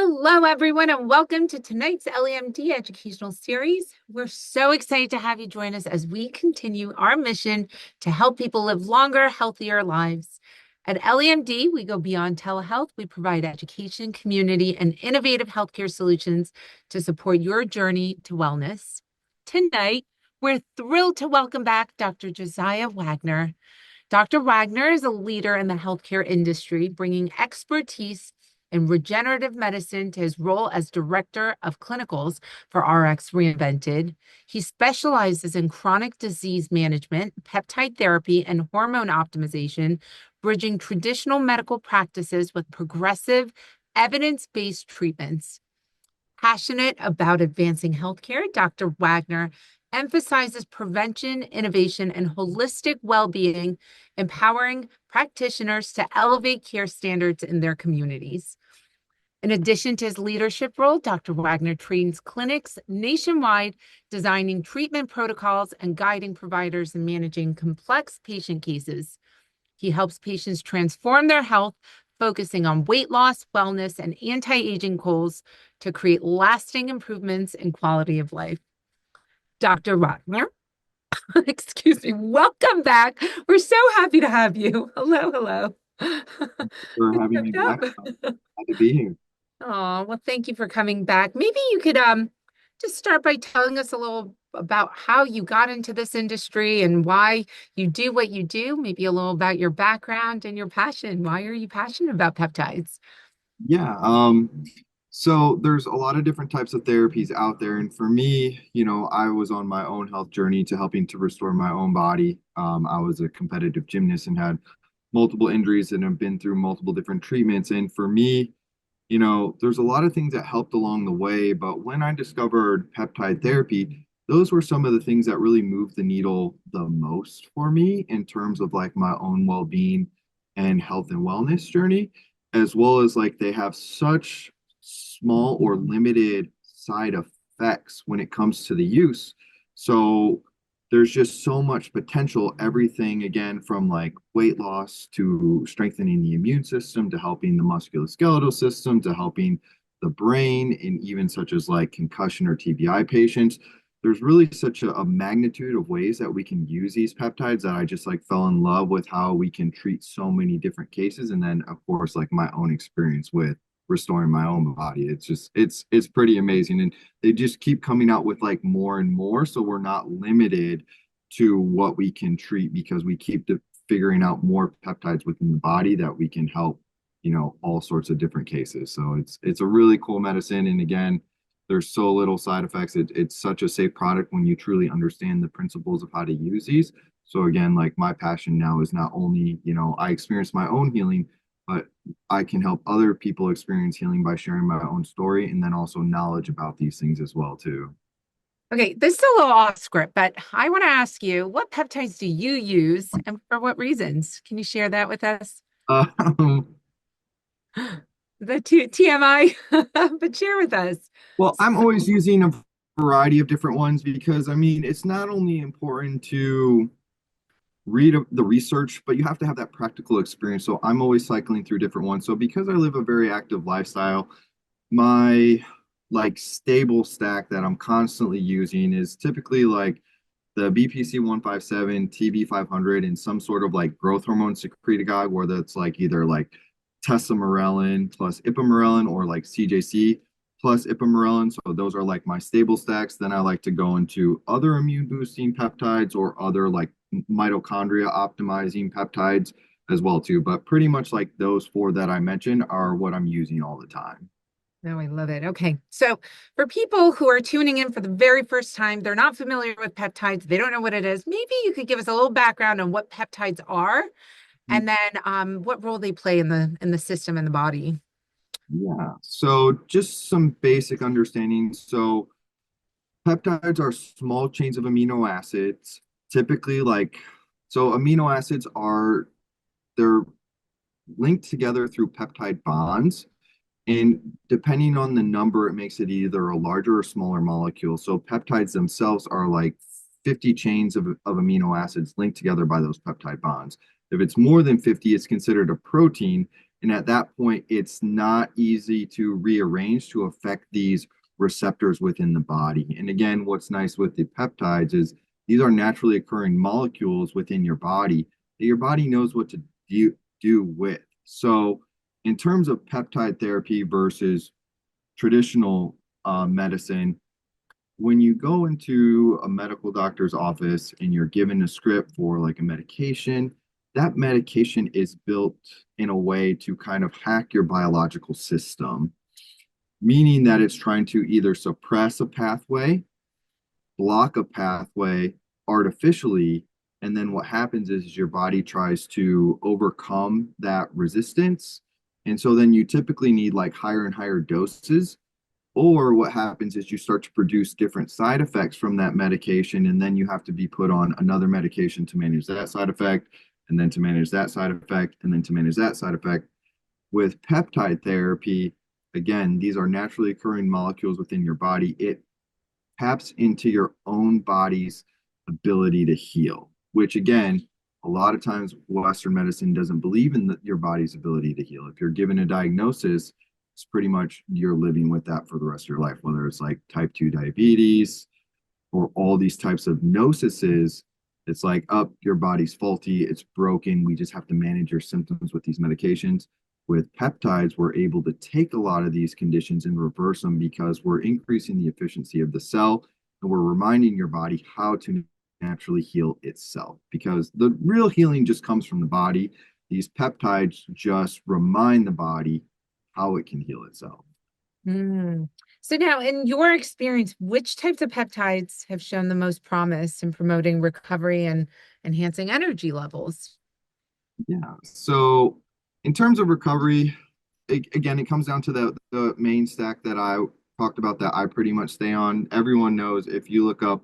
Hello, everyone, and welcome to tonight's EllieMD educational series. We're so excited to have you join us as we continue our mission to help people live longer, healthier lives. At EllieMD, we go beyond telehealth. We provide education, community, and innovative healthcare solutions to support your journey to wellness. Tonight, we're thrilled to welcome back Dr. Josiah Wagner. Dr. Wagner is a leader in the healthcare industry, bringing expertise in regenerative medicine to his role as director of clinicals for RX Reinvented. He specializes in chronic disease management, peptide therapy, and hormone optimization, bridging traditional medical practices with progressive, evidence-based treatments. Passionate about advancing healthcare, Dr. Wagner emphasizes prevention, innovation, and holistic well-being, empowering practitioners to elevate care standards in their communities. In addition to his leadership role, Dr. Wagner trains clinics nationwide, designing treatment protocols and guiding providers in managing complex patient cases. He helps patients transform their health, focusing on weight loss, wellness, and anti-aging goals to create lasting improvements in quality of life. Dr. Wagner, excuse me, welcome back. We're so happy to have you. Hello, hello. For having me back. Glad to be here. Oh, well, thank you for coming back. Maybe you could just start by telling us a little about how you got into this industry and why you do what you do, maybe a little about your background and your passion. Why are you passionate about peptides? Yeah. So there's a lot of different types of therapies out there. And for me, I was on my own health journey to helping to restore my own body. I was a competitive gymnast and had multiple injuries and have been through multiple different treatments. And for me, there's a lot of things that helped along the way, but when I discovered peptide therapy, those were some of the things that really moved the needle the most for me in terms of like my own well-being and health and wellness journey, as well as like they have such small or limited side effects when it comes to the use. So there's just so much potential, everything again from like weight loss to strengthening the immune system to helping the musculoskeletal system to helping the brain and even such as like concussion or TBI patients. There's really such a magnitude of ways that we can use these peptides that I just like fell in love with how we can treat so many different cases. And then of course like my own experience with restoring my own body. It's pretty amazing. And they just keep coming out with like more and more. So we're not limited to what we can treat because we keep figuring out more peptides within the body that we can help, all sorts of different cases. So it's a really cool medicine. And again, there's so little side effects. It's such a safe product when you truly understand the principles of how to use these. So again, like my passion now is not only, I experience my own healing, but I can help other people experience healing by sharing my own story and then also knowledge about these things as well too. Okay, this is a little off script, but I want to ask you, what peptides do you use and for what reasons? Can you share that with us? Um, The TMI, but share with us. well, I'm always using a variety of different ones because I mean, it's not only important to read the research, but you have to have that practical experience. So I'm always cycling through different ones. So because I live a very active lifestyle, my like stable stack that I'm constantly using is typically like the BPC 157, TB 500, and some sort of like growth hormone secretagogue, where that's like either like tesamorelin plus ipamorelin or like CJC plus ipamorelin. So those are like my stable stacks. Then I like to go into other immune boosting peptides or other like mitochondria optimizing peptides as well too. But pretty much like those four that I mentioned are what I'm using all the time. Oh, I love it. Okay. So for people who are tuning in for the very first time, they're not familiar with peptides, they don't know what it is. Maybe you could give us a little background on what peptides are and then what role they play in the system and the body. Yeah. So just some basic understanding. So peptides are small chains of amino acids, typically like, so amino acids are, they're linked together through peptide bonds. And depending on the number, it makes it either a larger or smaller molecule. So peptides themselves are like 50 chains of amino acids linked together by those peptide bonds. If it's more than 50, it's considered a protein. And at that point, it's not easy to rearrange to affect these receptors within the body. And again, what's nice with the peptides is these are naturally occurring molecules within your body that your body knows what to do with. So, in terms of peptide therapy versus traditional medicine, when you go into a medical doctor's office and you're given a script for like a medication, that medication is built in a way to kind of hack your biological system, meaning that it's trying to either suppress a pathway, block a pathway artificially. And then what happens is your body tries to overcome that resistance. And so then you typically need like higher and higher doses, or what happens is you start to produce different side effects from that medication, and then you have to be put on another medication to manage that side effect, and then to manage that side effect, and then to manage that side effect. With peptide therapy, again, these are naturally occurring molecules within your body. It taps into your own body's ability to heal, which again, a lot of times Western medicine doesn't believe in your body's ability to heal. If you're given a diagnosis, it's pretty much you're living with that for the rest of your life, whether it's like type 2 diabetes or all these types of nocises. It's like, up, oh, your body's faulty, it's broken. We just have to manage your symptoms with these medications. With peptides, we're able to take a lot of these conditions and reverse them because we're increasing the efficiency of the cell and we're reminding your body how to naturally heal itself, because the real healing just comes from the body. These peptides just remind the body how it can heal itself. Mm. So now, in your experience, which types of peptides have shown the most promise in promoting recovery and enhancing energy levels? Yeah. So in terms of recovery, again, it comes down to the main stack that I talked about that I pretty much stay on. Everyone knows if you look up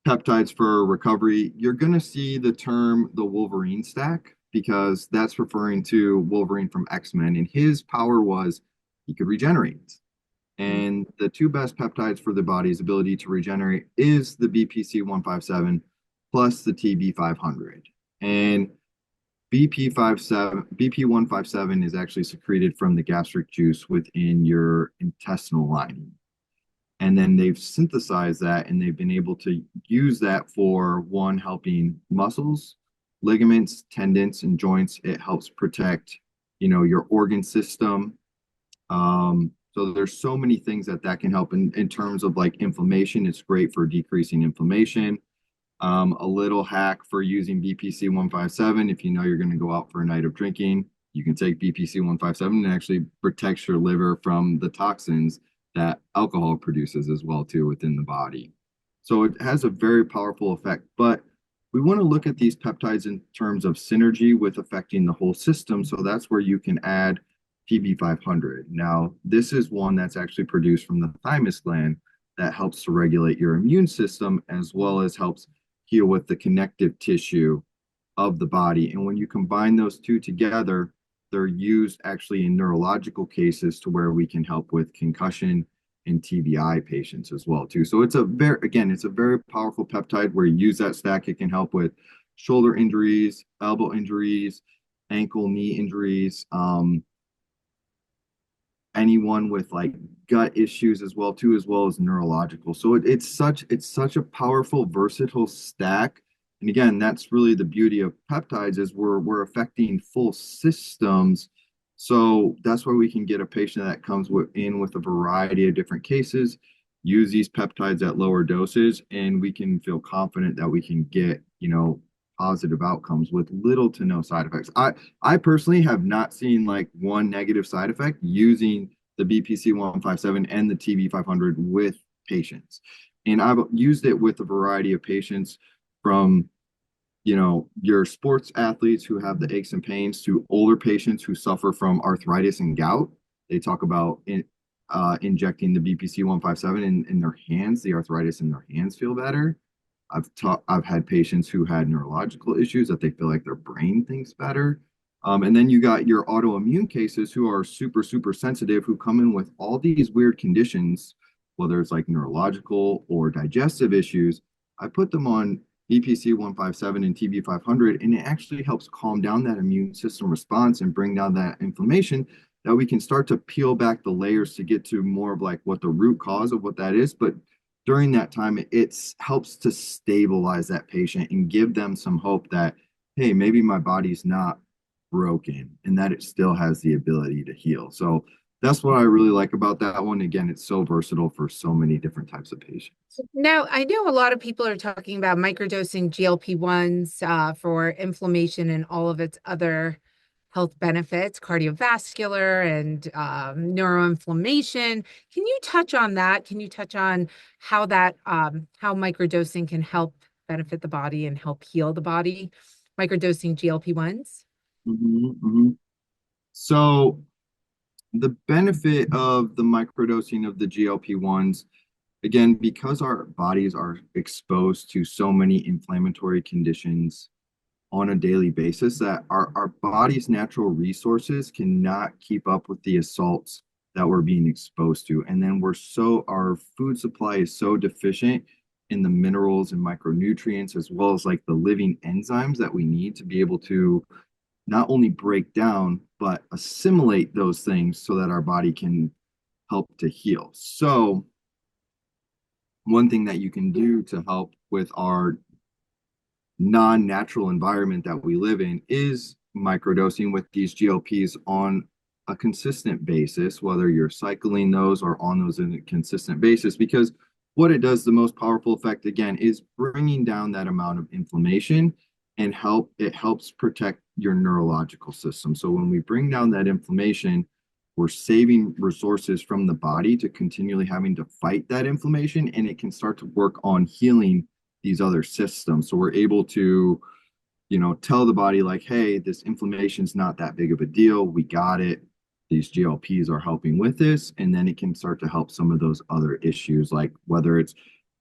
peptides for recovery, you're going to see the term the Wolverine stack, because that's referring to Wolverine from X-Men. And his power was he could regenerate. And the two best peptides for the body's ability to regenerate is the BPC 157 plus the TB 500. And BP 157 is actually secreted from the gastric juice within your intestinal lining. And then they've synthesized that and they've been able to use that for one, helping muscles, ligaments, tendons, and joints. It helps protect, your organ system. So there's so many things that can help in terms of like inflammation. It's great for decreasing inflammation. A little hack for using BPC 157: if you know you're going to go out for a night of drinking, you can take BPC 157 and actually protects your liver from the toxins that alcohol produces as well too within the body. So it has a very powerful effect, but we want to look at these peptides in terms of synergy with affecting the whole system. So that's where you can add TB500. Now, this is one that's actually produced from the thymus gland that helps to regulate your immune system as well as helps heal with the connective tissue of the body. And when you combine those two together, they're used actually in neurological cases to where we can help with concussion and TBI patients as well too. So it's a very powerful peptide. Where you use that stack, it can help with shoulder injuries, elbow injuries, ankle, knee injuries, anyone with like gut issues as well too, as well as neurological. So it's such a powerful, versatile stack. And again, that's really the beauty of peptides, is we're affecting full systems. So that's why we can get a patient that comes in with a variety of different cases, use these peptides at lower doses, and we can feel confident that we can get, positive outcomes with little to no side effects. I personally have not seen like one negative side effect using the BPC 157 and the TB 500 with patients. And I've used it with a variety of patients, from your sports athletes who have the aches and pains to older patients who suffer from arthritis and gout. They talk about injecting the BPC 157 in their hands. The arthritis in their hands feel better. I've had patients who had neurological issues that they feel like their brain thinks better. And then you got your autoimmune cases who are super, super sensitive, who come in with all these weird conditions, whether it's like neurological or digestive issues. I put them on BPC 157 and TB 500, and it actually helps calm down that immune system response and bring down that inflammation, that we can start to peel back the layers to get to more of like what the root cause of what that is. But during that time, it helps to stabilize that patient and give them some hope that, hey, maybe my body's not broken and that it still has the ability to heal. So that's what I really like about that one. Again, it's so versatile for so many different types of patients. Now, I know a lot of people are talking about microdosing GLP-1s for inflammation and all of its other health benefits, cardiovascular and neuroinflammation. Can you touch on that? Can you touch on how how microdosing can help benefit the body and help heal the body? Microdosing GLP-1s? So the benefit of the microdosing of the GLP-1s, again, because our bodies are exposed to so many inflammatory conditions on a daily basis, that our body's natural resources cannot keep up with the assaults that we're being exposed to. And then our food supply is so deficient in the minerals and micronutrients, as well as like the living enzymes that we need to be able to not only break down, but assimilate those things so that our body can help to heal. So, one thing that you can do to help with our non-natural environment that we live in is microdosing with these GLPs on a consistent basis, whether you're cycling those or on those in a consistent basis, because what it does, the most powerful effect again, is bringing down that amount of inflammation and it helps protect your neurological system. So when we bring down that inflammation, we're saving resources from the body to continually having to fight that inflammation, and it can start to work on healing these other systems. So we're able to, tell the body like, hey, this inflammation is not that big of a deal. We got it. These GLPs are helping with this. And then it can start to help some of those other issues, like whether it's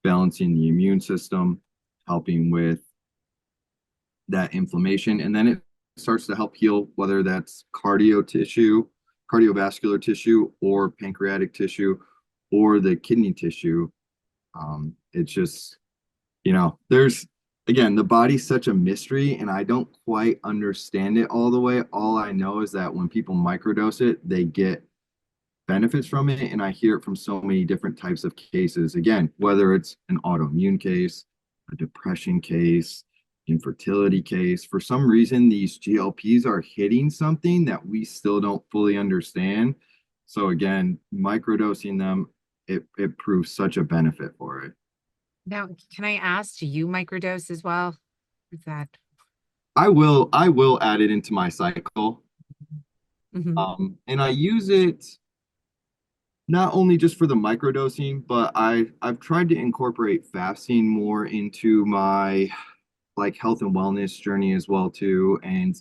balancing the immune system, helping with that inflammation. And then it starts to help heal, whether that's cardiovascular tissue, or pancreatic tissue, or the kidney tissue. It's just, there's, again, the body's such a mystery and I don't quite understand it all the way. All I know is that when people microdose it, they get benefits from it. And I hear it from so many different types of cases. Again, whether it's an autoimmune case, a depression case, infertility case, for some reason, these GLPs are hitting something that we still don't fully understand. So again, microdosing them, it proves such a benefit for it. Now, can I ask, do you microdose as well? Is that? I will add it into my cycle. Mhm. And I use it not only just for the microdosing, but I've tried to incorporate fasting more into my like health and wellness journey as well too. And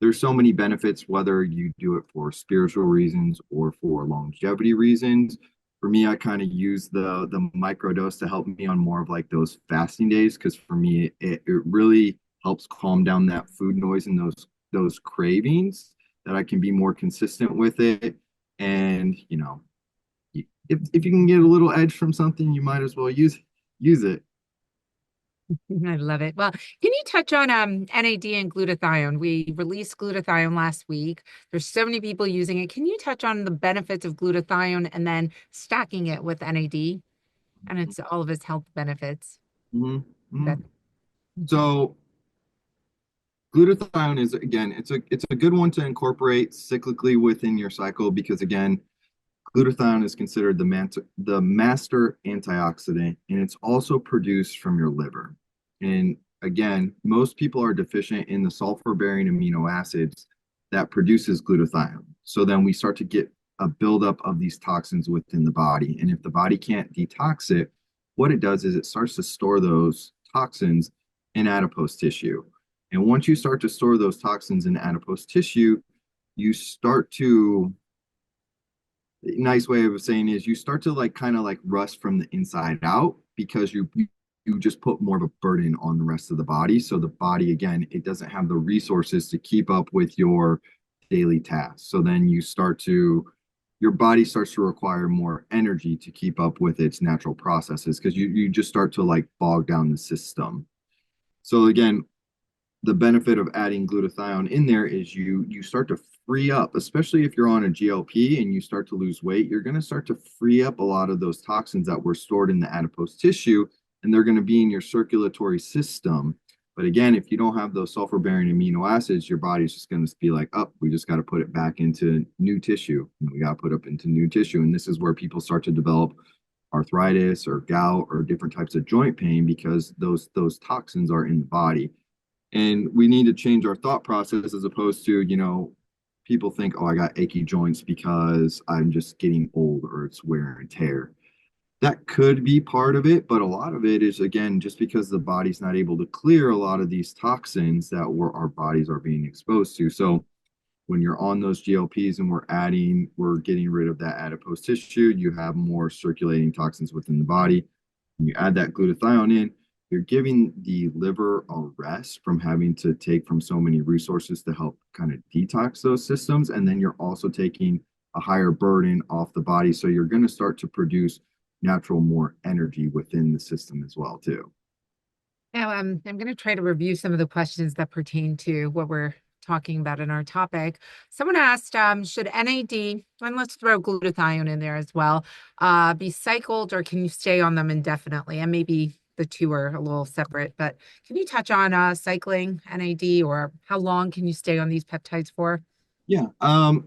there's so many benefits, whether you do it for spiritual reasons or for longevity reasons. For me, I kind of use the microdose to help me on more of like those fasting days, because for me it really helps calm down that food noise and those cravings, that I can be more consistent with it. And if you can get a little edge from something, you might as well use it. I love it. Well, can you touch on NAD and glutathione? We released glutathione last week. There's so many people using it. Can you touch on the benefits of glutathione and then stacking it with NAD and it's all of its health benefits? Mhm, That mhm. So glutathione is, again, it's a good one to incorporate cyclically within your cycle, because again, glutathione is considered the master antioxidant, and it's also produced from your liver. And again, most people are deficient in the sulfur-bearing amino acids that produces glutathione. So then we start to get a buildup of these toxins within the body. And if the body can't detox it, what it does is it starts to store those toxins in adipose tissue. And once you start to store those toxins in adipose tissue, you start to nice way of saying is you start to like kind of like rust from the inside out, because you just put more of a burden on the rest of the body. So the body, again, it doesn't have the resources to keep up with your daily tasks. So then your body starts to require more energy to keep up with its natural processes, because you just start to like bog down the system. So again, the benefit of adding glutathione in there is you start to free up, especially if you're on a GLP and you start to lose weight, you're going to start to free up a lot of those toxins that were stored in the adipose tissue, and they're going to be in your circulatory system. But again, if you don't have those sulfur bearing amino acids, your body's just going to be like, oh, we just got to put it back into new tissue. And we got to put up into new tissue. And this is where people start to develop arthritis or gout or different types of joint pain because those toxins are in the body. And we need to change our thought process as opposed to, people think, oh, I got achy joints because I'm just getting old or it's wear and tear. That could be part of it, but a lot of it is, again, just because the body's not able to clear a lot of these toxins that our bodies are being exposed to. So when you're on those GLPs and we're getting rid of that adipose tissue, you have more circulating toxins within the body. When you add that glutathione in, you're giving the liver a rest from having to take from so many resources to help kind of detox those systems. And then you're also taking a higher burden off the body. So you're going to start to produce natural more energy within the system as well, too. Now, I'm going to try to review some of the questions that pertain to what we're talking about in our topic. Someone asked, should NAD, and let's throw glutathione in there as well, be cycled or can you stay on them indefinitely? And maybe the two are a little separate, but can you touch on cycling NAD or how long can you stay on these peptides for? Yeah.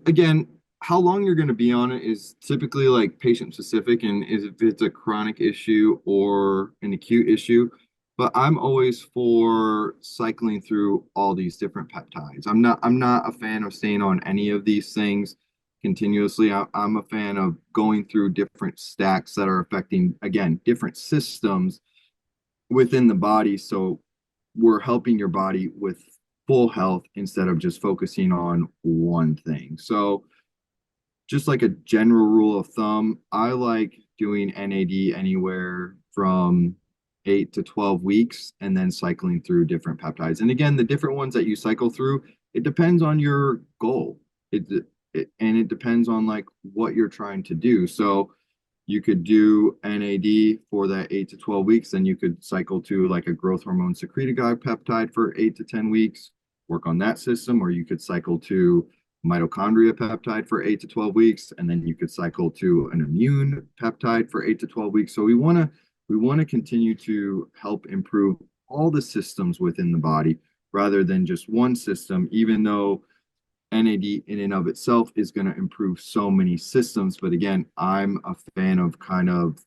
Again, how long you're going to be on it is typically like patient specific and is if it's a chronic issue or an acute issue. But I'm always for cycling through all these different peptides. I'm not a fan of staying on any of these things continuously. I'm a fan of going through different stacks that are affecting, again, different systems within the body. So we're helping your body with full health instead of just focusing on one thing. So, just like a general rule of thumb, I like doing NAD anywhere from 8 to 12 weeks and then cycling through different peptides. And again, the different ones that you cycle through, it depends on your goal. And it depends on like what you're trying to do. So, you could do NAD for that 8 to 12 weeks. Then you could cycle to like a growth hormone secretagogue peptide for 8 to 10 weeks, work on that system, or you could cycle to mitochondria peptide for 8 to 12 weeks, and then you could cycle to an immune peptide for 8 to 12 weeks. So we want to continue to help improve all the systems within the body rather than just one system, even though NAD in and of itself is going to improve so many systems. But again, I'm a fan of kind of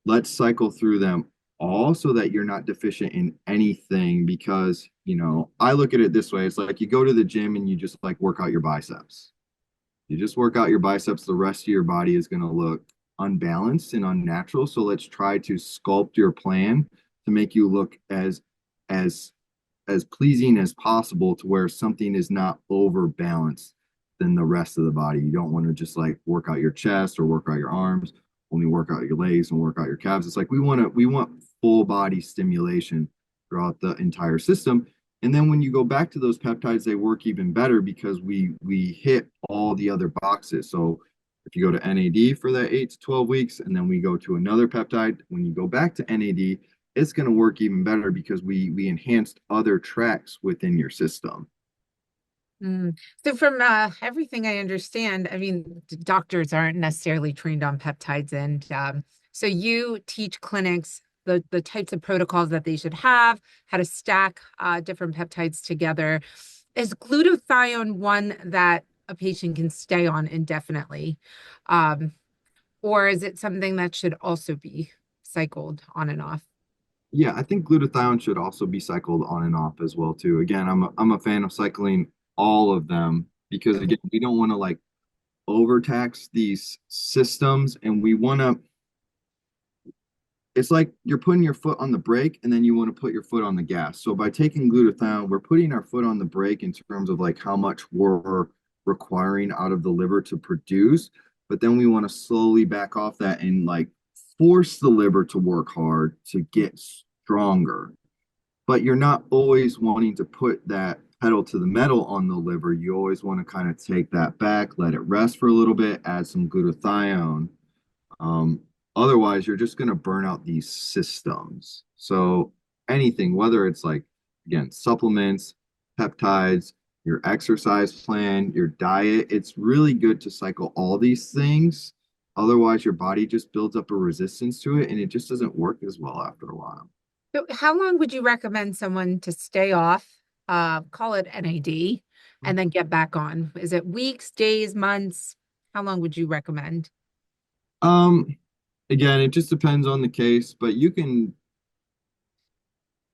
let's cycle through them all so that you're not deficient in anything because, I look at it this way. It's like you go to the gym and you just like work out your biceps. You just work out your biceps, the rest of your body is going to look unbalanced and unnatural. So let's try to sculpt your plan to make you look as as pleasing as possible to where something is not overbalanced than the rest of the body. You don't want to just like work out your chest or work out your arms, only work out your legs and work out your calves. It's like we want full body stimulation throughout the entire system. And then when you go back to those peptides, they work even better because we hit all the other boxes. So if you go to NAD for that 8 to 12 weeks, and then we go to another peptide, when you go back to NAD, it's going to work even better because we enhanced other tracks within your system. So from everything I understand, I mean, doctors aren't necessarily trained on peptides, and so you teach clinics the types of protocols that they should have, how to stack different peptides together. Is glutathione one that a patient can stay on indefinitely, um, or is it something that should also be cycled on and off? Yeah, I think glutathione should also be cycled on and off as well too. Again, I'm a fan of cycling all of them because Okay. again, we don't want to like overtax these systems and we want to it's like you're putting your foot on the brake and then you want to put your foot on the gas. So by taking glutathione, we're putting our foot on the brake in terms of like how much we're requiring out of the liver to produce, but then we want to slowly back off that and like force the liver to work hard to get stronger. But you're not always wanting to put that pedal to the metal on the liver. You always want to kind of take that back, let it rest for a little bit, add some glutathione. Um, Otherwise, you're just going to burn out these systems. So anything, whether it's like again, supplements, peptides, your exercise plan, your diet. It's really good to cycle all these things. Otherwise, your body just builds up a resistance to it and it just doesn't work as well after a while. So how long would you recommend someone to stay off, call it NAD, and then get back on? Is it weeks, days, months? How long would you recommend? Um, Again, it just depends on the case, but you can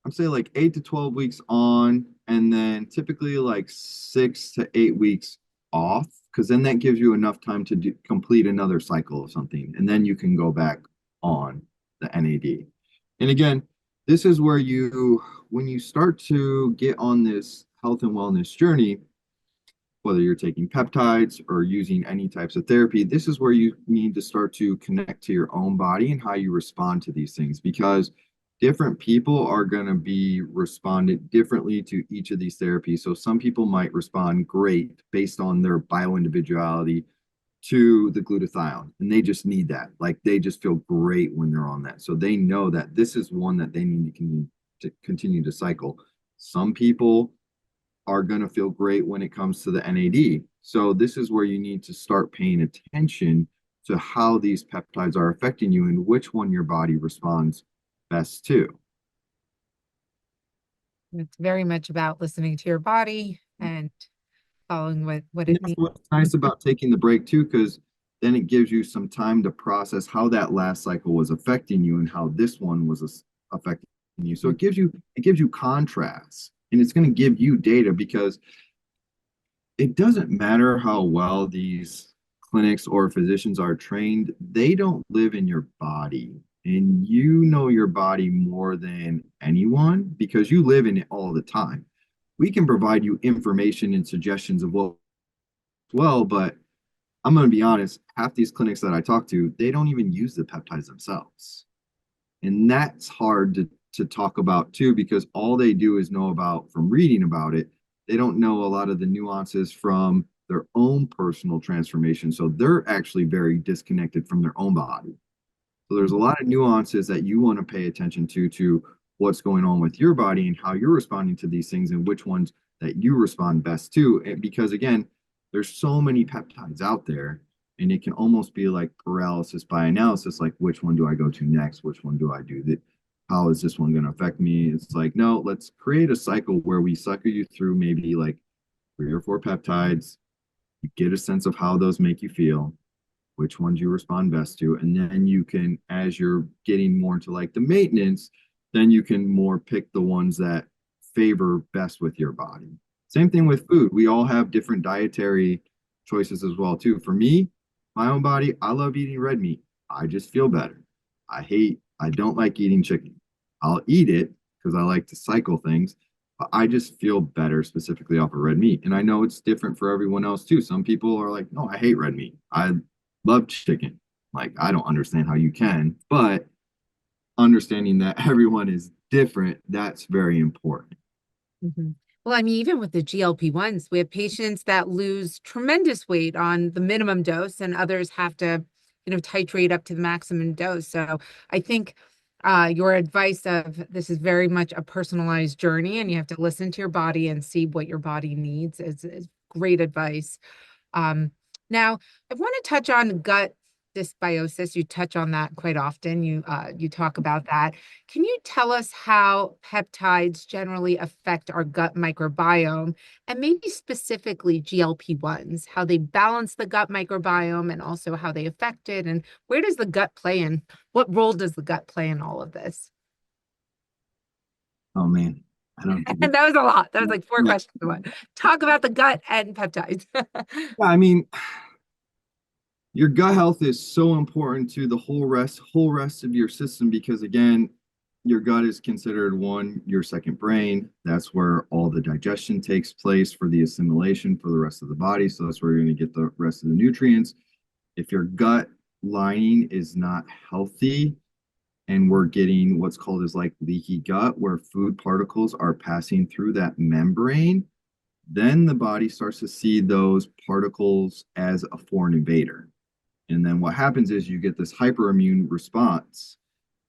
I'm saying like 8 to 12 weeks on, and then typically like 6 to 8 weeks off, because then that gives you enough time to complete another cycle of something, and then you can go back on the NAD. And again, this is where when you start to get on this health and wellness journey, whether you're taking peptides or using any types of therapy, this is where you need to start to connect to your own body and how you respond to these things because different people are going to be responded differently to each of these therapies. So some people might respond great based on their bioindividuality to the glutathione and they just need that. Like they just feel great when they're on that. So they know that this is one that they need to continue to cycle. Some people are going to feel great when it comes to the NAD. So this is where you need to start paying attention to how these peptides are affecting you and which one your body responds best to. It's very much about listening to your body and following what And it that's needs. what's nice about taking the break too, because then it gives you some time to process how that last cycle was affecting you and how this one was affecting you. So it gives you contrast and it's going to give you data because it doesn't matter how well these clinics or physicians are trained, they don't live in your body. And you know your body more than anyone because you live in it all the time. We can provide you information and suggestions of what well, but I'm going to be honest, half these clinics that I talk to, they don't even use the peptides themselves. And that's hard to talk about too, because all they do is know about from reading about it. They don't know a lot of the nuances from their own personal transformation. So they're actually very disconnected from their own body. So there's a lot of nuances that you want to pay attention to what's going on with your body and how you're responding to these things and which ones that you respond best to. And because again, there's so many peptides out there and it can almost be like paralysis by analysis, like which one do I go to next? Which one do I do that? How is this one going to affect me? It's like, no, let's create a cycle where we sucker you through maybe like 3 or 4 peptides. You get a sense of how those make you feel, which ones you respond best to. And then you can, as you're getting more into like the maintenance, then you can more pick the ones that favor best with your body. Same thing with food. We all have different dietary choices as well, too. For me, my own body, I love eating red meat. I just feel better. I don't like eating chicken. I'll eat it because I like to cycle things, but I just feel better specifically off of red meat. And I know it's different for everyone else too. Some people are like, no, I hate red meat. I love chicken. Like, I don't understand how you can, but understanding that everyone is different, that's very important. Mhm. Well, I mean, even with the GLP-1s, we have patients that lose tremendous weight on the minimum dose, and others have to, titrate up to the maximum dose. So I think your advice of this is very much a personalized journey, and you have to listen to your body and see what your body needs is great advice. Um, Now, I want to touch on gut dysbiosis. You touch on that quite often. You talk about that. Can you tell us how peptides generally affect our gut microbiome and maybe specifically GLP-1s, how they balance the gut microbiome and also how they affect it? And where does the gut play in? What role does the gut play in all of this? Oh man, I don't think And it, that was a lot. That was like four yeah. questions in one. Talk about the gut and peptides. Yeah, I mean, your gut health is so important to the whole rest of your system because again, your gut is considered your second brain. That's where all the digestion takes place for the assimilation for the rest of the body. So that's where you're going to get the rest of the nutrients. If your gut lining is not healthy, and we're getting what's called as like leaky gut, where food particles are passing through that membrane, then the body starts to see those particles as a foreign invader. And then what happens is you get this hyperimmune response.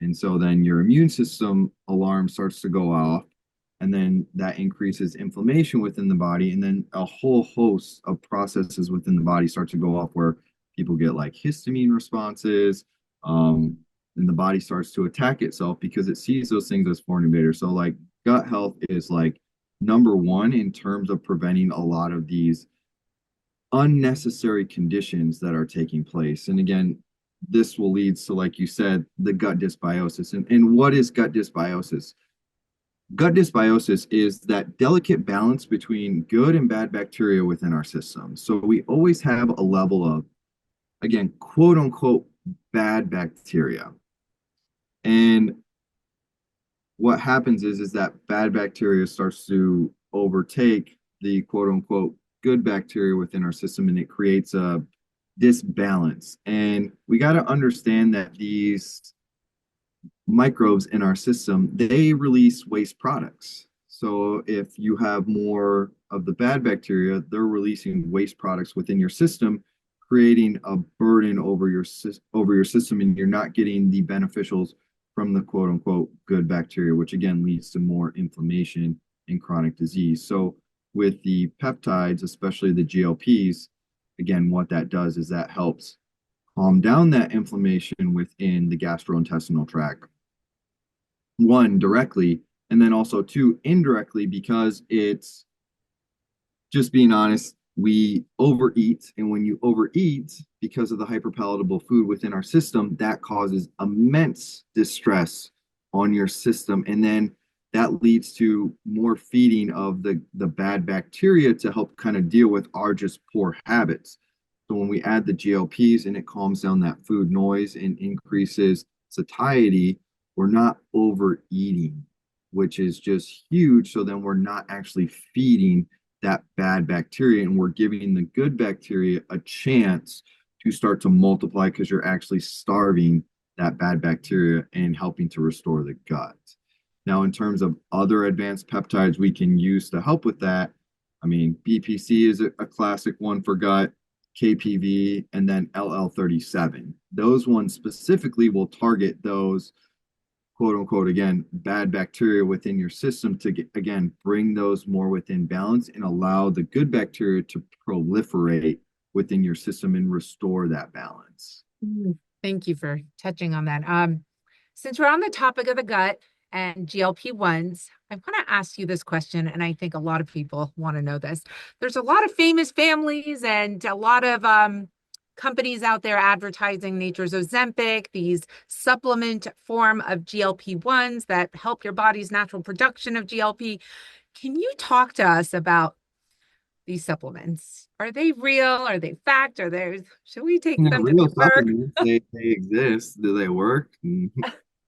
And so then your immune system alarm starts to go off. and then that increases inflammation within the body, and then a whole host of processes within the body start to go off where people get like histamine responses, and the body starts to attack itself because it sees those things as foreign invaders. So like gut health is like number one in terms of preventing a lot of these unnecessary conditions that are taking place. And again, this will lead to, like you said, the gut dysbiosis. And what is gut dysbiosis? Gut dysbiosis is that delicate balance between good and bad bacteria within our system. So we always have a level of, again, quote unquote, bad bacteria. And what happens is that bad bacteria starts to overtake the quote unquote good bacteria within our system, and it creates a disbalance. And we got to understand that these microbes in our system, they release waste products. So if you have more of the bad bacteria, they're releasing waste products within your system, creating a burden over your system, and you're not getting the beneficials from the quote unquote good bacteria, which again leads to more inflammation and chronic disease. So with the peptides, especially the GLPs, again, what that does is that helps calm down that inflammation within the gastrointestinal tract. One, directly, and then also two, indirectly, because it's just being honest, we overeat. And when you overeat, because of the hyperpalatable food within our system, that causes immense distress on your system. And then that leads to more feeding of the bad bacteria to help kind of deal with our just poor habits. So when we add the GLPs and it calms down that food noise and increases satiety, we're not overeating, which is just huge. So then we're not actually feeding that bad bacteria, and we're giving the good bacteria a chance to start to multiply because you're actually starving that bad bacteria and helping to restore the gut. Now, in terms of other advanced peptides we can use to help with that, I mean, BPC is a classic one for gut, KPV, and then LL37. Those ones specifically will target those quote unquote, again, bad bacteria within your system to get, again, bring those more within balance and allow the good bacteria to proliferate within your system and restore that balance. Thank you for touching on that. Since we're on the topic of the gut and GLP-1s, I want to ask you this question, and I think a lot of people want to know this. There's a lot of famous families and a lot of companies out there advertising nature's Ozempic, these supplement form of GLP-1s that help your body's natural production of GLP. Can you talk to us about these supplements? Are they real? Are they fact? Should we take them to Real the work? supplements, they exist. Do they work?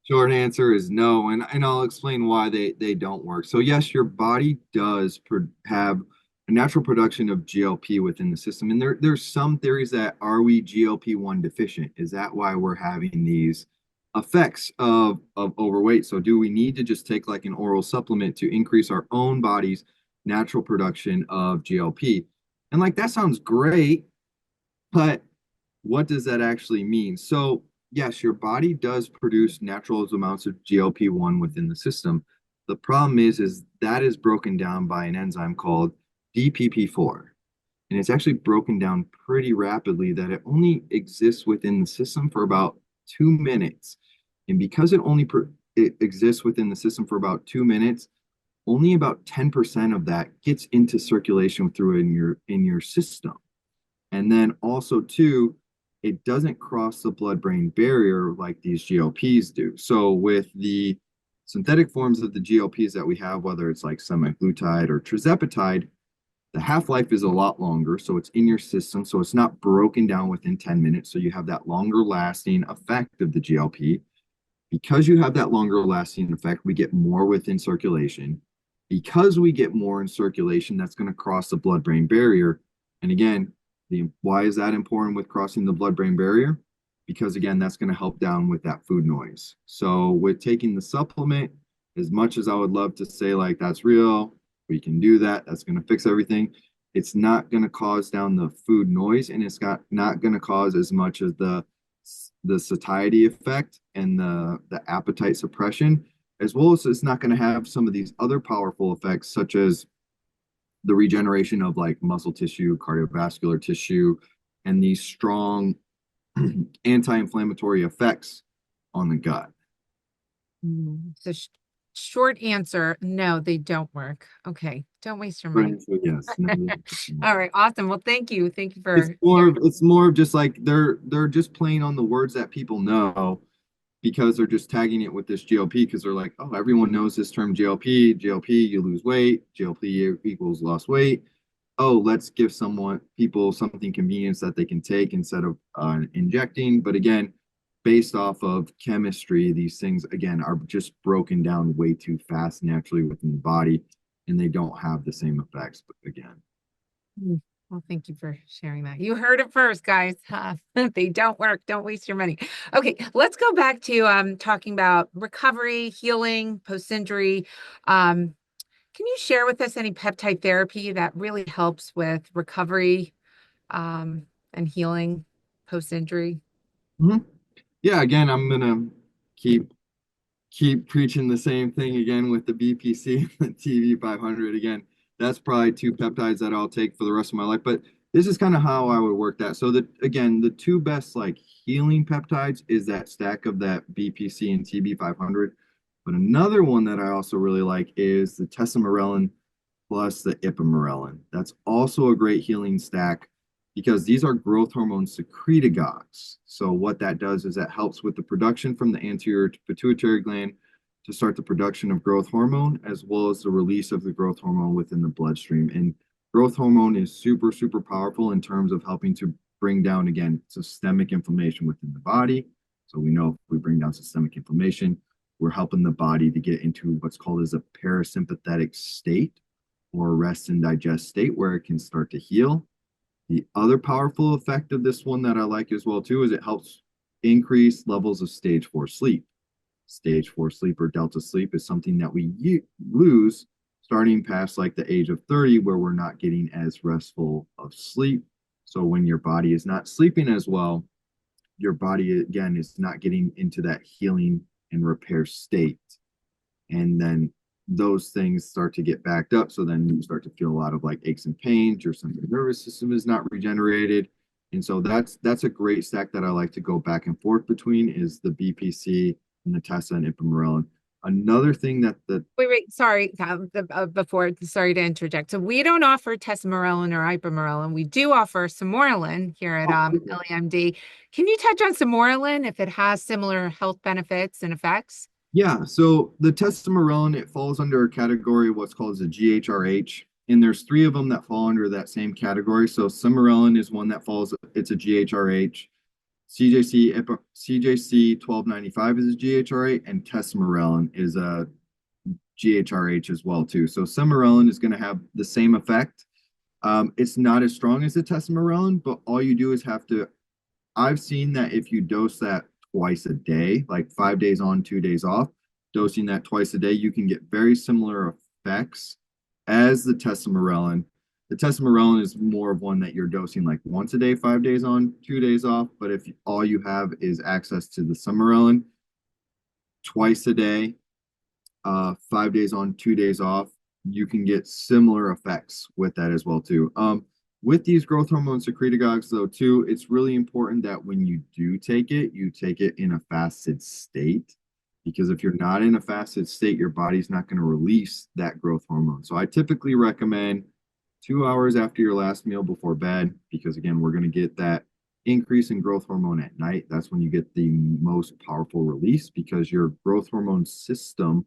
Short answer is no, and I'll explain why they don't work. So yes, your body does have a natural production of GLP within the system, and there's some theories that are we GLP-1 deficient? Is that why we're having these effects of overweight? So do we need to just take like an oral supplement to increase our own body's natural production of GLP? And like that sounds great, but what does that actually mean? So yes, your body does produce natural amounts of GLP-1 within the system. The problem is that is broken down by an enzyme called DPP4. And it's actually broken down pretty rapidly that it only exists within the system for about 2 minutes. And because it exists within the system for about 2 minutes, only about 10% of that gets into circulation through in your system. And then also too, it doesn't cross the blood-brain barrier like these GLPs do. So with the synthetic forms of the GLPs that we have, whether it's like semaglutide or tirzepatide, the half-life is a lot longer, so it's in your system, so it's not broken down within 10 minutes, so you have that longer-lasting effect of the GLP. Because you have that longer-lasting effect, we get more within circulation. Because we get more in circulation, that's going to cross the blood-brain barrier. And again, why is that important with crossing the blood-brain barrier? Because again, that's going to help down with that food noise. So with taking the supplement, as much as I would love to say like that's real, we can do that, that's going to fix everything, it's not going to cause down the food noise, and it's not going to cause as much as the satiety effect and the appetite suppression as well as it's not going to have some of these other powerful effects, such as the regeneration of like muscle tissue, cardiovascular tissue, and these strong anti-inflammatory effects on the gut. So short answer, no, they don't work. Okay, don't waste your money. Right. So yes, no, All right, awesome. Well, thank you. Thank you for sharing. it's more of just like they're just playing on the words that people know because they're just tagging it with this GLP because they're like, oh, everyone knows this term GLP. GLP, you lose weight. GLP equals lost weight. Oh, let's give people something convenience that they can take instead of injecting. But again, based off of chemistry, these things again are just broken down way too fast naturally within the body, and they don't have the same effects. But again, Mm. Well, thank you for sharing that. You heard it first, guys. They don't work. Don't waste your money. Okay, let's go back to talking about recovery, healing, post-injury. Can you share with us any peptide therapy that really helps with recovery and healing post-injury? mhm. Yeah, again, I'm gonna keep preaching the same thing again with the BPC and the TV 500 again. That's probably two peptides that I'll take for the rest of my life. But this is kind of how I would work that. So that again, the two best like healing peptides is that stack of that BPC and TB 500. But another one that I also really like is the tesamorelin plus the ipamorelin. That's also a great healing stack because these are growth hormone secretagogues. So what that does is that helps with the production from the anterior pituitary gland to start the production of growth hormone as well as the release of the growth hormone within the bloodstream. And growth hormone is super, super powerful in terms of helping to bring down, again, systemic inflammation within the body. So we know if we bring down systemic inflammation, we're helping the body to get into what's called as a parasympathetic state or rest and digest state where it can start to heal. The other powerful effect of this one that I like as well too is it helps increase levels of stage 4 sleep. Stage 4 sleep or delta sleep is something that we lose starting past like the age of 30 where we're not getting as restful of sleep. So when your body is not sleeping as well, your body again is not getting into that healing and repair state. And then those things start to get backed up. So then you start to feel a lot of like aches and pains. Your central nervous system is not regenerated. And so that's a great stack that I like to go back and forth between is the BPC and the Tessa and ipamorelin. Another thing that the Wait, sorry, sorry to interject. So we don't offer tesamorelin or ipamorelin. We do offer samorelin here at EllieMD. Can you touch on samorelin if it has similar health benefits and effects? yeah, so the testosterone it falls under a category of what's called as a GHRH, and there's three of them that fall under that same category. So Cimarelin is one that falls, it's a GHRH. CJC 1295 is a GHRH, and Tesamorelin is a GHRH as well too. So Cimarelin is going to have the same effect. It's not as strong as the Tesamorelin, but all you do is have to. I've seen that if you dose that twice a day, like 5 days on, 2 days off, dosing that twice a day, you can get very similar effects as the tesamorelin. The tesamorelin is more of one that you're dosing like once a day, 5 days on, 2 days off. But if all you have is access to the samorelin twice a day, 5 days on, 2 days off, you can get similar effects with that as well too. With these growth hormone secretagogues, though, too, it's really important that when you do take it, you take it in a fasted state. Because if you're not in a fasted state, your body's not going to release that growth hormone. So I typically recommend 2 hours after your last meal before bed, because again, we're going to get that increase in growth hormone at night. That's when you get the most powerful release because your growth hormone system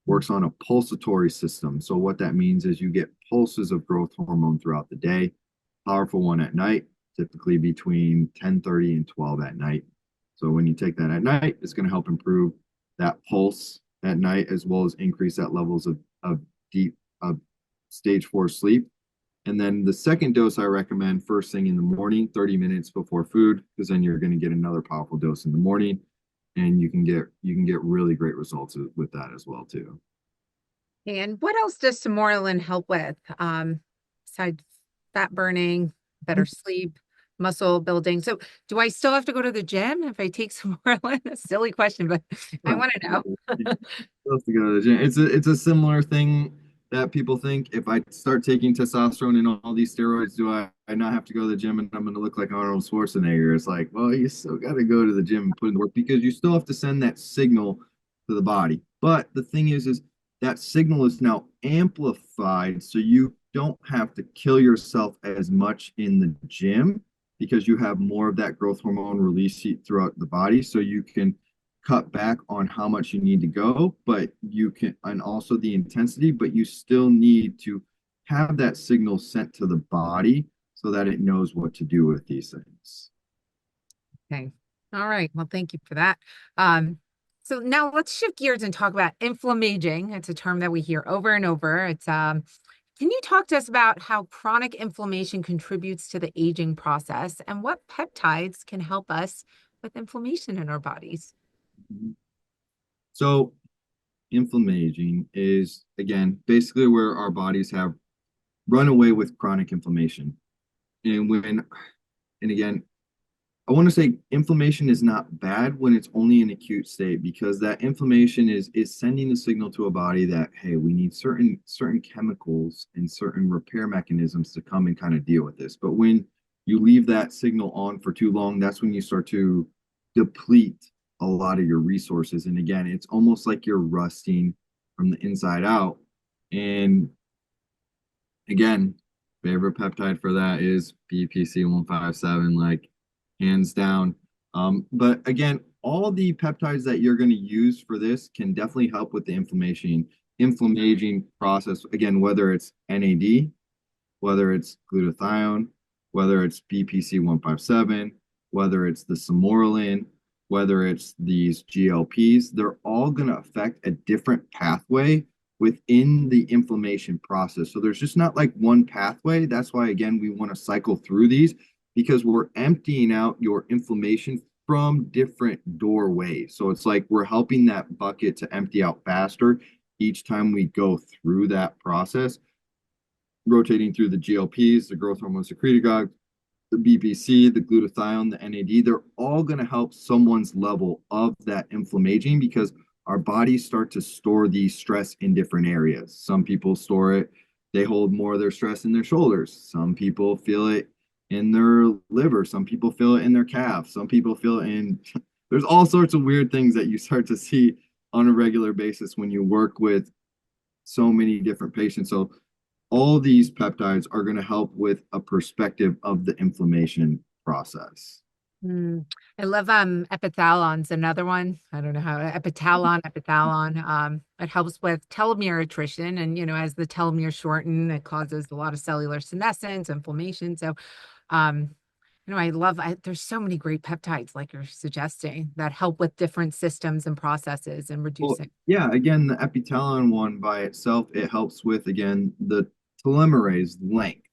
works on a pulsatory system. So what that means is you get pulses of growth hormone throughout the day. Powerful one at night, typically between 10:30 and 12 at night. So when you take that at night, it's going to help improve that pulse at night as well as increase that levels of deep of stage 4 sleep. And then the second dose I recommend first thing in the morning, 30 minutes before food, because then you're going to get another powerful dose in the morning, and you can get really great results with that as well too. And what else does samorelin help with? Besides fat burning, better sleep, muscle building. So do I still have to go to the gym if I take samorelin? A silly question, but I want to know. Love to go to the gym. It's a similar thing that people think. If I start taking testosterone and all these steroids, do I not have to go to the gym and I'm going to look like Arnold Schwarzenegger? It's like, well, you still got to go to the gym and put in the work because you still have to send that signal to the body. But the thing is that signal is now amplified, so you don't have to kill yourself as much in the gym because you have more of that growth hormone release throughout the body, so you can cut back on how much you need to go, but you can, and also the intensity, but you still need to have that signal sent to the body so that it knows what to do with these things. Okay. All right. Well, thank you for that. Um, so now let's shift gears and talk about inflammaging. It's a term that we hear over and over. Can you talk to us about how chronic inflammation contributes to the aging process and what peptides can help us with inflammation in our bodies? So, inflammaging is again basically where our bodies have run away with chronic inflammation. And when, and again, I want to say inflammation is not bad when it's only an acute state because that inflammation is sending the signal to a body that hey, we need certain chemicals and certain repair mechanisms to come and kind of deal with this. But when you leave that signal on for too long, that's when you start to deplete a lot of your resources. And again, it's almost like you're rusting from the inside out. And again, favorite peptide for that is BPC 157, like hands down. But again, all the peptides that you're going to use for this can definitely help with the inflammaging process. Again, whether it's NAD, whether it's glutathione, whether it's BPC 157, whether it's the Samoralin, whether it's these GLPs, they're all going to affect a different pathway within the inflammation process. So there's just not like one pathway. That's why, again, we want to cycle through these because we're emptying out your inflammation from different doorways. So it's like we're helping that bucket to empty out faster each time we go through that process, rotating through the GLPs, the growth hormone secretagogues, the BPC, the glutathione, the NAD, they're all going to help someone's level of that inflammaging because our bodies start to store these stress in different areas. Some people store it, they hold more of their stress in their shoulders. Some people feel it in their liver. Some people feel it in their calf. Some people feel it in, there's all sorts of weird things that you start to see on a regular basis when you work with so many different patients. So all these peptides are going to help with a perspective of the inflammation process. Mm, I love epithalon's another one. I don't know how epithalon. It helps with telomere attrition, and as the telomeres shorten, it causes a lot of cellular senescence, inflammation. So, um, there's so many great peptides like you're suggesting that help with different systems and processes and Well, reducing. yeah, again, the epitalon one by itself, it helps with, again, the telomerase length.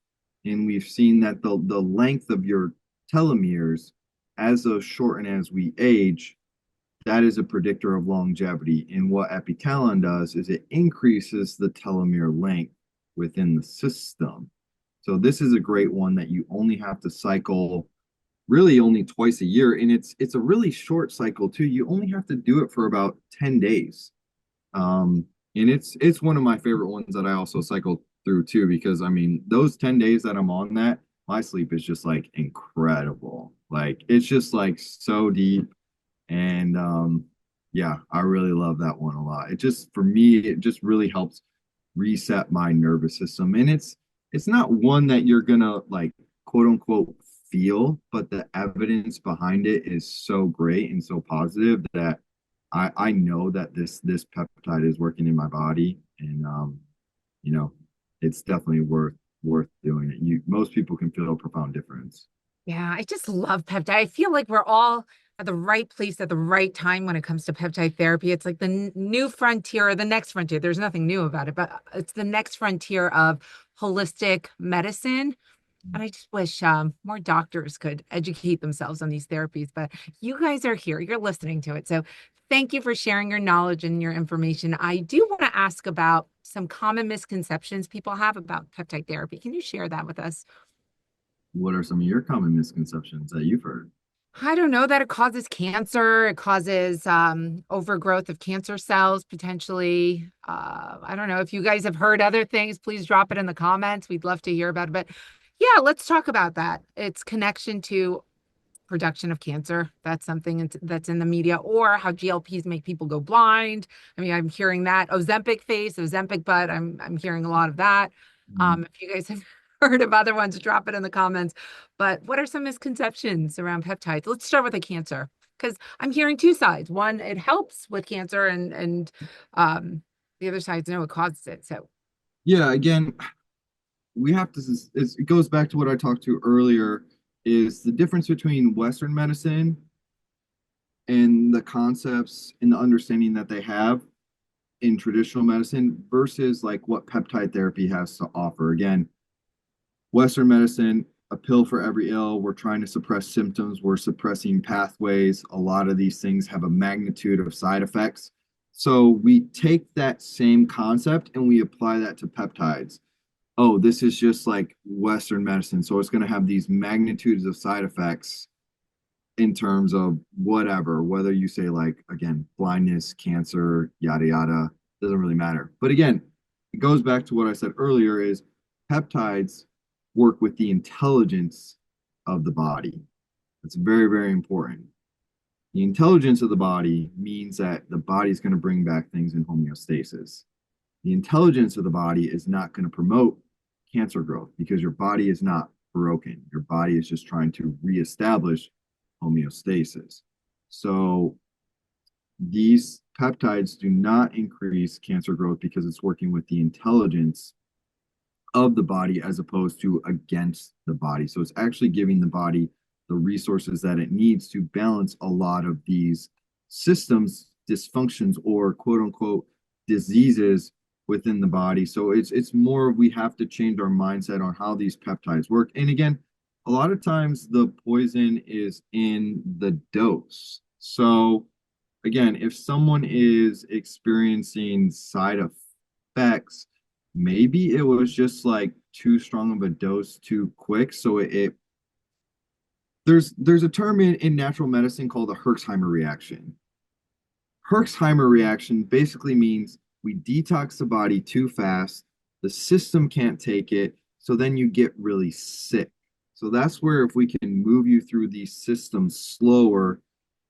And we've seen that the length of your telomeres, as those shorten as we age, that is a predictor of longevity. And what epitalon does is it increases the telomere length within the system. So this is a great one that you only have to cycle really only twice a year, and it's a really short cycle too. You only have to do it for about 10 days. And it's one of my favorite ones that I also cycle through too, because I mean, those 10 days that I'm on that, my sleep is just like incredible. Like it's just like so deep. And yeah, I really love that one a lot. It just for me, it just really helps reset my nervous system. And it's not one that you're gonna like quote unquote feel, but the evidence behind it is so great and so positive that I know that this peptide is working in my body, and you know, it's definitely worth doing it. Most people can feel a profound difference. Yeah, I just love peptide. I feel like we're all at the right place at the right time when it comes to peptide therapy. It's like the new frontier or the next frontier. There's nothing new about it, but it's the next frontier of holistic medicine. And I just wish more doctors could educate themselves on these therapies. But you guys are here, you're listening to it. So thank you for sharing your knowledge and your information. I do want to ask about some common misconceptions people have about peptide therapy. Can you share that with us? What are some of your common misconceptions that you've heard? I don't know that it causes cancer. It causes overgrowth of cancer cells potentially. I don't know if you guys have heard other things. Please drop it in the comments. We'd love to hear about it. But yeah, let's talk about that. Its connection to production of cancer. That's something that's in the media, or how GLPs make people go blind. I mean, I'm hearing that Ozempic face, Ozempic butt. I'm hearing a lot of that. If you guys have heard of other ones, drop it in the comments. But what are some misconceptions around peptides? Let's start with the cancer, because I'm hearing two sides. One, it helps with cancer, and the other side's no, it causes it. So Yeah, again, we have to, it goes back to what I talked to earlier, is the difference between Western medicine and the concepts and the understanding that they have in traditional medicine versus like what peptide therapy has to offer. Again, Western medicine, a pill for every ill. We're trying to suppress symptoms. We're suppressing pathways. A lot of these things have a magnitude of side effects. So we take that same concept and we apply that to peptides. Oh, this is just like Western medicine. So it's going to have these magnitudes of side effects in terms of whatever, whether you say like, again, blindness, cancer, yada, yada, doesn't really matter. But again, it goes back to what I said earlier is peptides work with the intelligence of the body. That's very, very important. The intelligence of the body means that the body is going to bring back things in homeostasis. The intelligence of the body is not going to promote cancer growth because your body is not broken. Your body is just trying to reestablish homeostasis. So these peptides do not increase cancer growth because it's working with the intelligence of the body as opposed to against the body. So it's actually giving the body the resources that it needs to balance a lot of these systems dysfunctions or quote unquote diseases within the body. So it's more we have to change our mindset on how these peptides work. And again, a lot of times the poison is in the dose. So again, if someone is experiencing side effects, maybe it was just like too strong of a dose too quick. So there's a term in natural medicine called the Herxheimer reaction. Herxheimer reaction basically means we detox the body too fast, the system can't take it, so then you get really sick. So that's where if we can move you through these systems slower,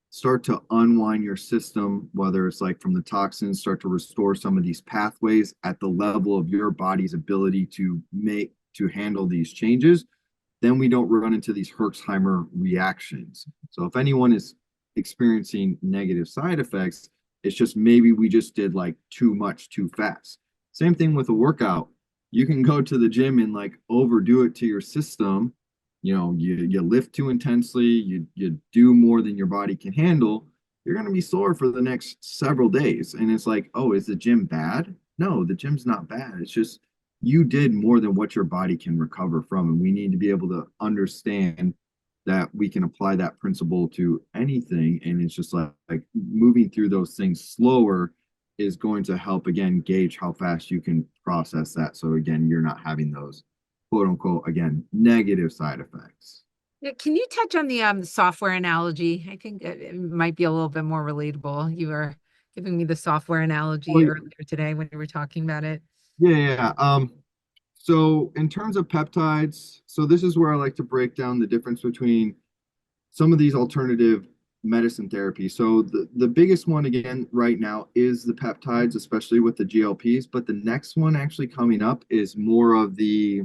start to unwind your system, whether it's like from the toxins, start to restore some of these pathways at the level of your body's ability to handle these changes, then we don't run into these Herxheimer reactions. So if anyone is experiencing negative side effects, it's just maybe we just did like too much too fast. Same thing with a workout. You can go to the gym and like overdo it to your system. You lift too intensely, you do more than your body can handle, you're going to be sore for the next several days. And it's like, oh, is the gym bad? No, the gym's not bad. It's just you did more than what your body can recover from. And we need to be able to understand that we can apply that principle to anything. And it's just like moving through those things slower is going to help, again, gauge how fast you can process that. So, again, you're not having those quote unquote, again, negative side effects. yeah, can you touch on the software analogy? I think it might be a little bit more relatable. You were giving me the software analogy Well, earlier today when we were talking about it. yeah, yeah. Yeah. So in terms of peptides, so this is where I like to break down the difference between some of these alternative medicine therapies. So the biggest one again right now is the peptides, especially with the GLPs. But the next one actually coming up is more of the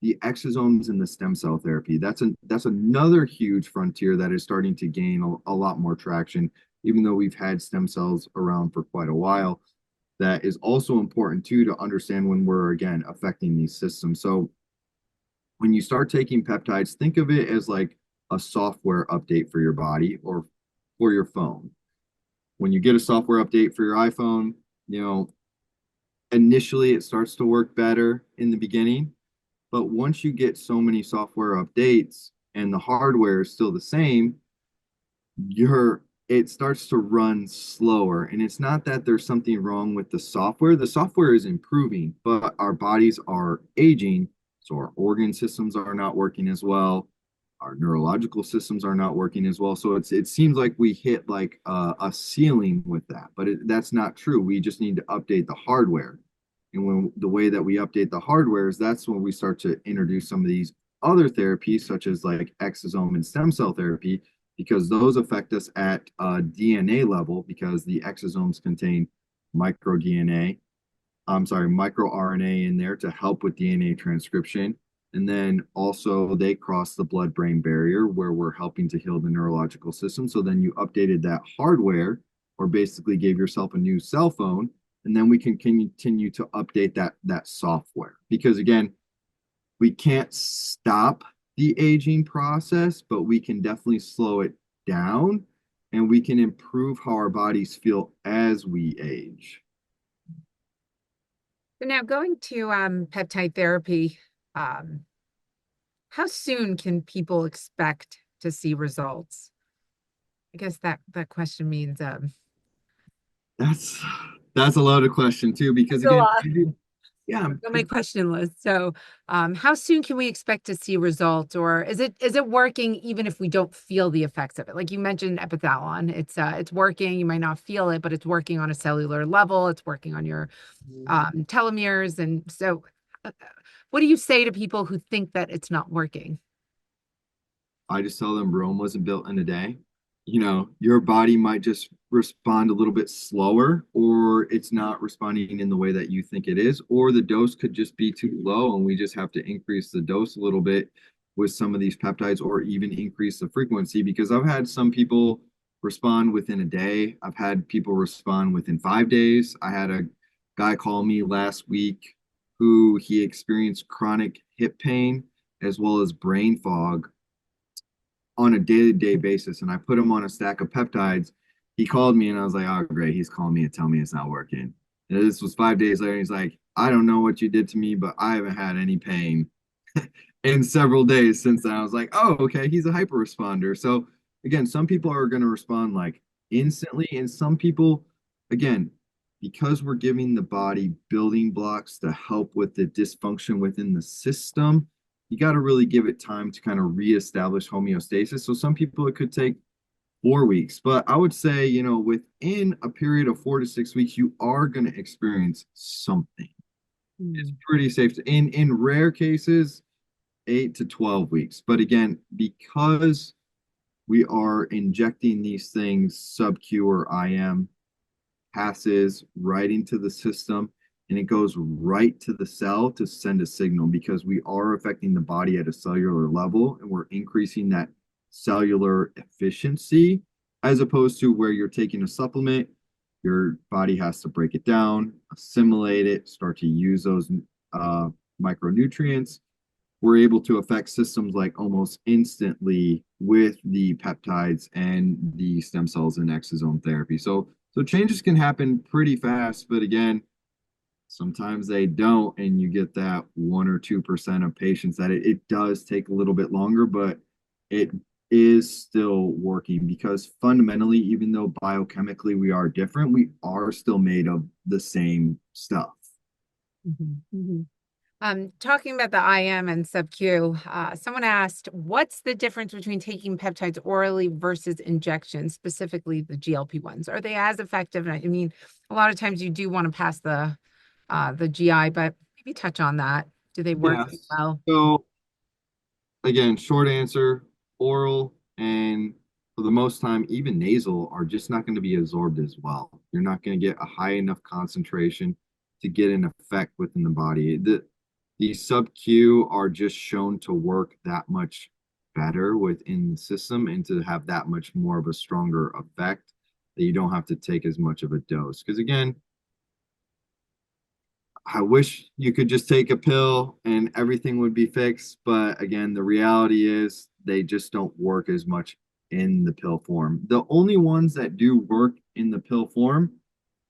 exosomes and the stem cell therapy. That's another huge frontier that is starting to gain a lot more traction, even though we've had stem cells around for quite a while. That is also important too to understand when we're again affecting these systems. So when you start taking peptides, think of it as like a software update for your body or for your phone. When you get a software update for your iPhone, you know, initially it starts to work better in the beginning. But once you get so many software updates and the hardware is still the same, it starts to run slower. And it's not that there's something wrong with the software. The software is improving, but our bodies are aging. So our organ systems are not working as well. our neurological systems are not working as well. So it seems like we hit like a ceiling with that, but that's not true. We just need to update the hardware. And when the way that we update the hardware is that's when we start to introduce some of these other therapies, such as like exosome and stem cell therapy, because those affect us at a DNA level, because the exosomes contain micro DNA, I'm sorry, micro RNA in there to help with DNA transcription. And then also they cross the blood-brain barrier where we're helping to heal the neurological system. So then you updated that hardware or basically gave yourself a new cell phone. And then we can continue to update that software. Because again, we can't stop the aging process, but we can definitely slow it down and we can improve how our bodies feel as we age. So now going to peptide therapy, um, how soon can people expect to see results? I guess that question means That's that's a loaded question too, because it's a again, lot. yeah, So many question lists. So how soon can we expect to see results, or is it working even if we don't feel the effects of it? Like you mentioned epithalon, it's working. You might not feel it, but it's working on a cellular level. It's working on your telomeres. And so what do you say to people who think that it's not working? I just tell them Rome wasn't built in a day. You know, your body might just respond a little bit slower, or it's not responding in the way that you think it is, or the dose could just be too low, and we just have to increase the dose a little bit with some of these peptides, or even increase the frequency. Because I've had some people respond within a day, I've had people respond within 5 days. I had a guy call me last week who he experienced chronic hip pain as well as brain fog on a day-to-day basis, and I put him on a stack of peptides. He called me and I was like, oh great, he's calling me to tell me it's not working. And this was 5 days later. He's like, I don't know what you did to me, but I haven't had any pain in several days since then. I was like, oh, okay, he's a hyper responder. So again, some people are going to respond like instantly, and some people, again, because we're giving the body building blocks to help with the dysfunction within the system, you got to really give it time to kind of reestablish homeostasis. So some people it could take 4 weeks, but I would say, within a period of 4 to 6 weeks, you are going to experience something. It's Hmm. pretty safe in rare cases, 8 to 12 weeks. But again, because we are injecting these things sub-Q or IM, passes right into the system and it goes right to the cell to send a signal, because we are affecting the body at a cellular level and we're increasing that cellular efficiency, as opposed to where you're taking a supplement, your body has to break it down, assimilate it, start to use those uh, micronutrients. We're able to affect systems like almost instantly with the peptides and the stem cells and exosome therapy. So changes can happen pretty fast, but again, sometimes they don't, and you get that 1 or 2% of patients that it does take a little bit longer, but it is still working, because fundamentally, even though biochemically we are different, we are still made of the same stuff. Talking about the IM and sub-Q, someone asked, what's the difference between taking peptides orally versus injections, specifically the GLP-1s? Are they as effective? I mean, a lot of times you do want to pass the GI, but maybe touch on that. Do they work as Yes. well? So again, short answer, oral and for the most time, even nasal are just not going to be absorbed as well. You're not going to get a high enough concentration to get an effect within the body. The sub-Q are just shown to work that much better within the system and to have that much more of a stronger effect, that you don't have to take as much of a dose. Because again, I wish you could just take a pill and everything would be fixed. But again, the reality is they just don't work as much in the pill form. The only ones that do work in the pill form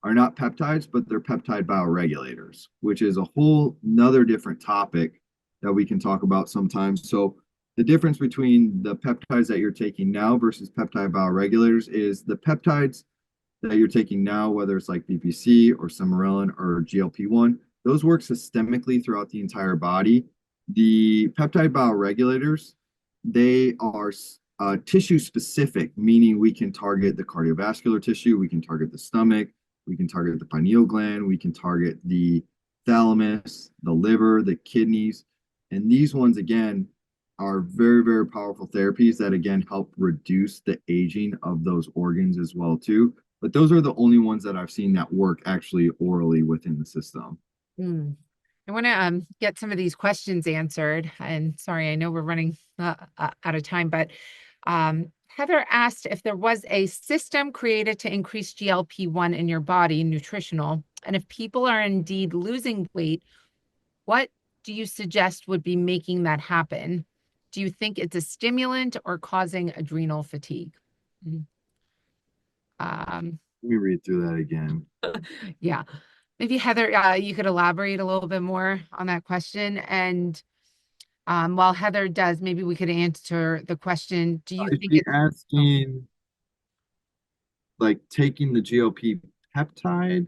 are not peptides, but they're peptide bioregulators, which is a whole nother different topic that we can talk about sometimes. So the difference between the peptides that you're taking now versus peptide bioregulators is the peptides that you're taking now, whether it's like BPC or Semarelin or GLP-1, those work systemically throughout the entire body. The peptide bioregulators, they are tissue specific, meaning we can target the cardiovascular tissue, we can target the stomach, we can target the pineal gland, we can target the thalamus, the liver, the kidneys. And these ones, again, are very, very powerful therapies that, again, help reduce the aging of those organs as well, too. But those are the only ones that I've seen that work actually orally within the system. Mm. I want to get some of these questions answered. And sorry, I know we're running out of time, but Heather asked if there was a system created to increase GLP-1 in your body, nutritional, and if people are indeed losing weight, what do you suggest would be making that happen? Do you think it's a stimulant or causing adrenal fatigue? Mhm. Let me read through that again. Yeah. Maybe Heather, you could elaborate a little bit more on that question. And while Heather does, maybe we could answer the question, do you Is think she it's, oh, asking like taking the GLP peptide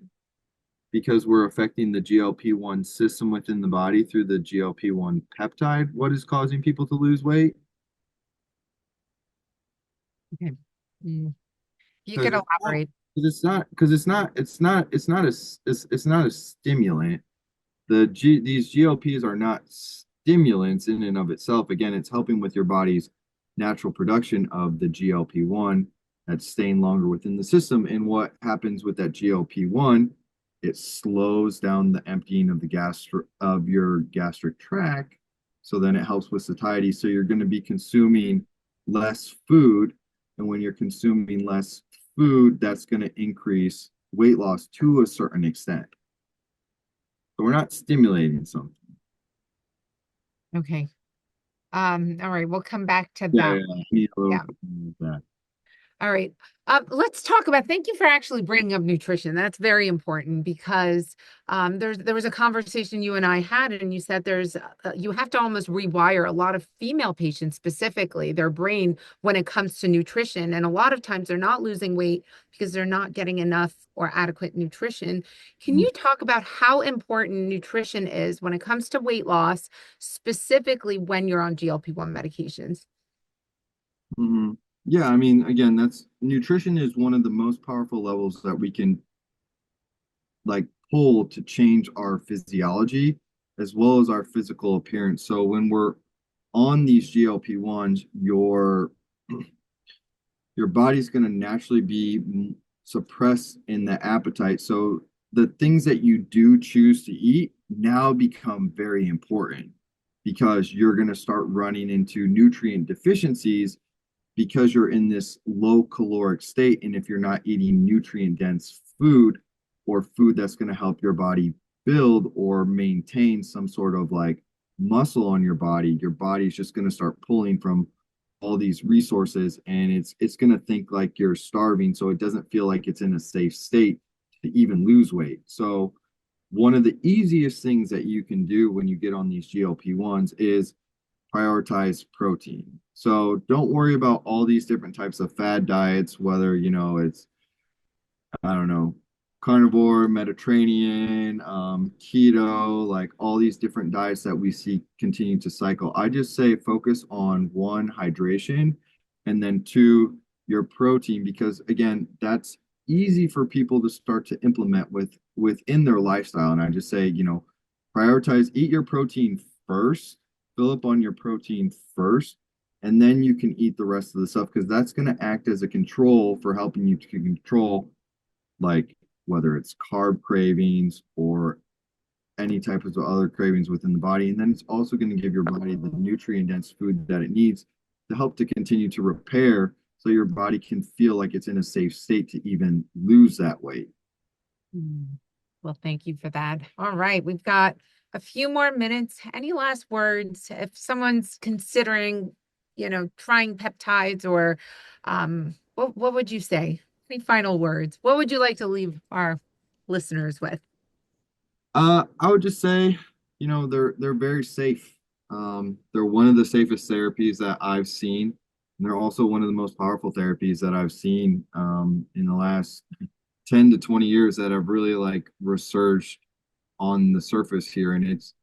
because we're affecting the GLP-1 system within the body through the GLP-1 peptide? What is causing people to lose weight? okay. Mm, you could Because elaborate. it's not a stimulant. These GLPs are not stimulants in and of itself. Again, it's helping with your body's natural production of the GLP-1 that's staying longer within the system. And what happens with that GLP-1, it slows down the emptying of your gastric tract. So then it helps with satiety. So you're going to be consuming less food. And when you're consuming less food, that's going to increase weight loss to a certain extent. So we're not stimulating something. Okay. All right, we'll come back to Yeah, that. yeah, yeah. Need a little Yeah. bit more of that. All right. Let's talk about, thank you for actually bringing up nutrition. That's very important because there was a conversation you and I had, and you said you have to almost rewire a lot of female patients, specifically their brain, when it comes to nutrition. And a lot of times they're not losing weight because they're not getting enough or adequate nutrition. Can you talk about how important nutrition is when it comes to weight loss, specifically when you're on GLP-1 medications? Mm-hmm. Yeah, I mean, again, that's nutrition is one of the most powerful levels that we can like pull to change our physiology as well as our physical appearance. So when we're on these GLP-1s, your body's going to naturally be suppressed in the appetite. So the things that you do choose to eat now become very important because you're going to start running into nutrient deficiencies because you're in this low caloric state. And if you're not eating nutrient dense food or food that's going to help your body build or maintain some sort of like muscle on your body's just going to start pulling from all these resources and it's going to think like you're starving so it doesn't feel like it's in a safe state to even lose weight. So one of the easiest things that you can do when you get on these GLP-1s is prioritize protein. So don't worry about all these different types of fad diets, whether, it's, I don't know, carnivore, Mediterranean, keto, like all these different diets that we see continue to cycle. I just say focus on one, hydration, and then two, your protein, because again, that's easy for people to start to implement within their lifestyle. And I just say, prioritize, eat your protein first, fill up on your protein first, and then you can eat the rest of the stuff because that's going to act as a control for helping you to control like whether it's carb cravings or any type of other cravings within the body. And then it's also going to give your body the nutrient dense food that it needs to help to continue to repair so your body can feel like it's in a safe state to even lose that weight. Mm. Well, thank you for that. All right, we've got a few more minutes. Any last words? If someone's considering, trying peptides or what would you say? Any final words? What would you like to leave our listeners with? I would just say, they're very safe. They're one of the safest therapies that I've seen. And they're also one of the most powerful therapies that I've seen in the last 10 to 20 years that have really like resurged on the surface here. And it's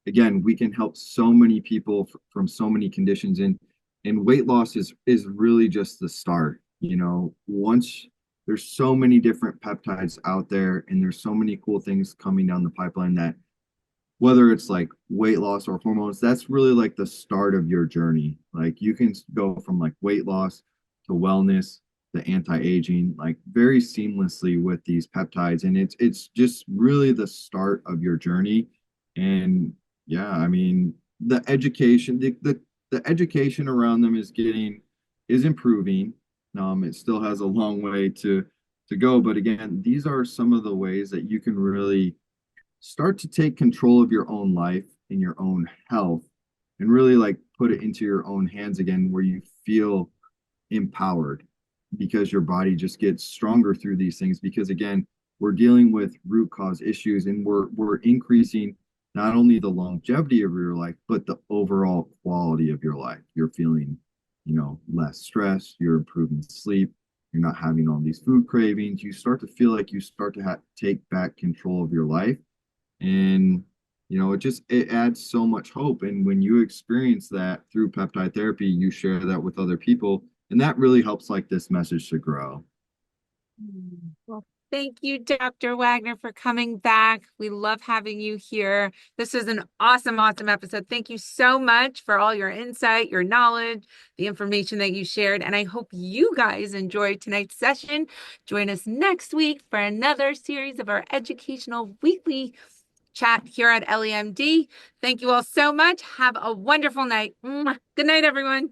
again, we can help so many people from so many conditions. And And weight loss is really just the start. You know, once there's so many different peptides out there and there's so many cool things coming down the pipeline that whether it's like weight loss or hormones, that's really like the start of your journey. Like you can go from like weight loss to wellness to anti-aging, like very seamlessly with these peptides. And it's just really the start of your journey. And yeah, I mean, the education around them is improving. It still has a long way to go. But again, these are some of the ways that you can really start to take control of your own life and your own health and really like put it into your own hands again where you feel empowered because your body just gets stronger through these things because again we're dealing with root cause issues and we're increasing not only the longevity of your life but the overall quality of your life. You're feeling, you know, less stress, you're improving sleep, you're not having all these food cravings, you start to feel like you start to take back control of your life. And you know, it adds so much hope. And when you experience that through peptide therapy, you share that with other people, and that really helps like this message to grow. Well, thank you, Dr. Wagner, for coming back. We love having you here. This is an awesome, awesome episode. Thank you so much for all your insight, your knowledge, the information that you shared. And I hope you guys enjoyed tonight's session. Join us next week for another series of our educational weekly chat here at EllieMD. Thank you all so much. Have a wonderful night. Good night, everyone.